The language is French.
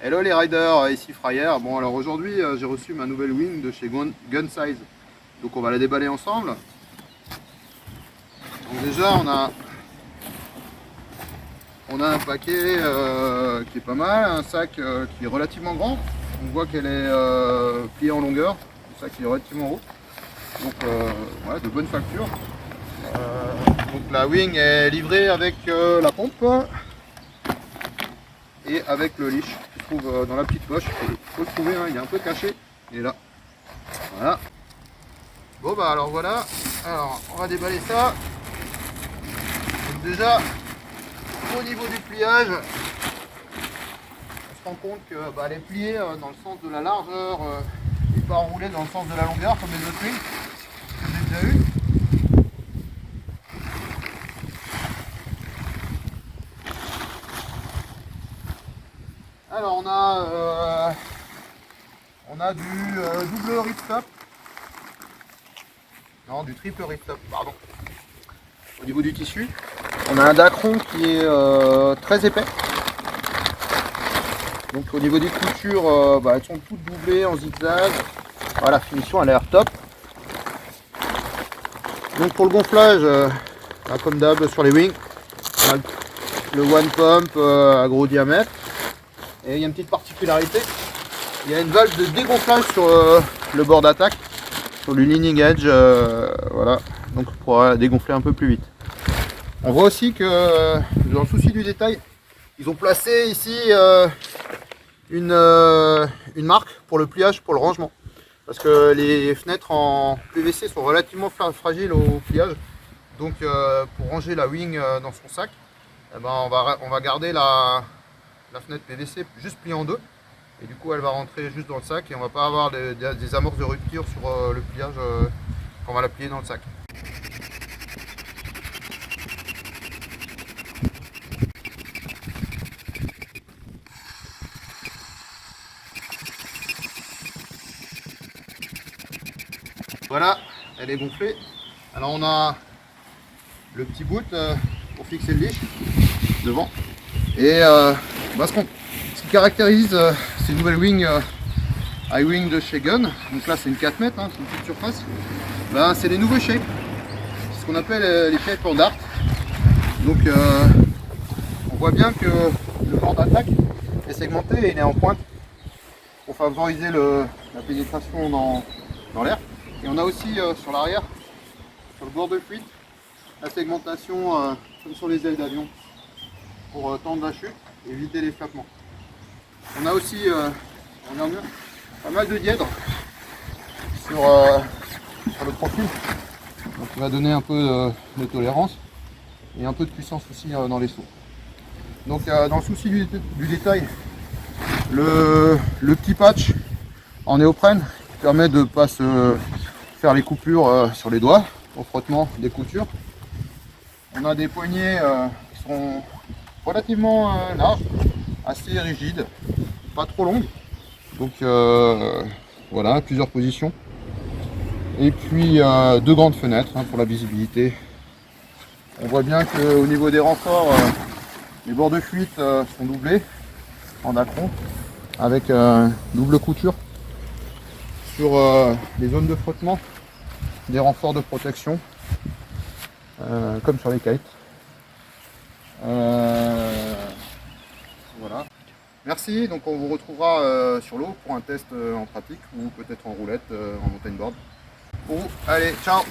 Hello les riders, ici Fryer. Bon alors aujourd'hui j'ai reçu ma nouvelle wing de chez Gunsize. Donc on va la déballer ensemble. Donc déjà on a un paquet qui est pas mal, un sac qui est relativement grand. On voit qu'elle est pliée en longueur, un sac qui est relativement haut. Donc ouais, de bonne facture. Donc la wing est livrée avec la pompe et avec le leash qui se trouve dans la petite poche. Il faut le trouver, hein, il est un peu caché. Il est là. Voilà. Bon bah alors voilà. Alors on va déballer ça. Donc déjà au niveau du pliage, on se rend compte que elle est pliée dans le sens de la largeur et pas enroulée dans le sens de la longueur comme les autres wings que j'ai déjà eu. Alors on a du double ripstop. Non, du triple ripstop, pardon. Au niveau du tissu, on a un dacron qui est très épais. Donc au niveau des coutures, elles sont toutes doublées en zigzag. Voilà, la finition elle a l'air top. Donc pour le gonflage, comme d'hab sur les wings, on a le one pump à gros diamètre. Et il y a une petite particularité, il y a une valve de dégonflage sur le bord d'attaque, sur le leaning edge, voilà, donc pour dégonfler un peu plus vite. On voit aussi que dans le souci du détail, ils ont placé ici une marque pour le pliage, pour le rangement. Parce que les fenêtres en PVC sont relativement fragiles au pliage. Donc pour ranger la wing dans son sac, eh ben, on va garder la fenêtre PVC juste pliée en deux. Et du coup elle va rentrer juste dans le sac et on va pas avoir des amorces de rupture sur le pliage quand on va la plier dans le sac. Voilà, elle est gonflée. Alors on a le petit bout pour fixer le leash devant. Et ce qui caractérise ces nouvelles wings iWing de chez Gun, donc là c'est une 4 mètres, hein, c'est une petite surface, c'est les nouveaux shapes, c'est ce qu'on appelle les shapes en dart. Donc on voit bien que le bord d'attaque est segmenté et il est en pointe pour favoriser la pénétration dans l'air. Et on a aussi sur l'arrière, sur le bord de fuite, la segmentation comme sur les ailes d'avion pour tendre la chute et éviter l'efflatement. On a aussi pas mal de dièdres sur le profil, donc il va donner un peu de tolérance et un peu de puissance aussi dans les sauts. Donc dans le souci du détail, le petit patch en néoprène qui permet de ne pas se faire les coupures sur les doigts au frottement des coutures. On a des poignées qui sont relativement larges, assez rigides, pas trop longues. Donc voilà, plusieurs positions. Et puis deux grandes fenêtres pour la visibilité. On voit bien qu'au niveau des renforts, les bords de fuite sont doublés en dacron avec double couture sur les zones de frottement, des renforts de protection comme sur les kites. Voilà. Merci, donc on vous retrouvera sur l'eau pour un test en pratique ou peut-être en roulette, en montagne board. Bon, allez, ciao!